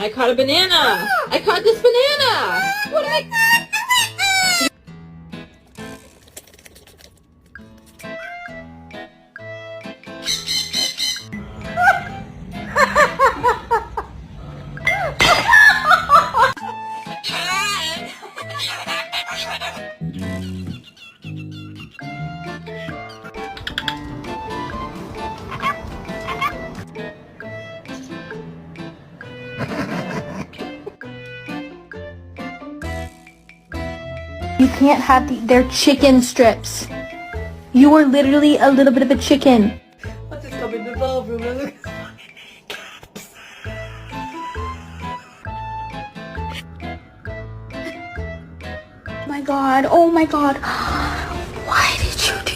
I caught a banana. I caught this banana. What did I... You can't have they're chicken strips. You are literally a little bit of a chicken. Let's just come in the ballroom and look. Oh my god, oh my god.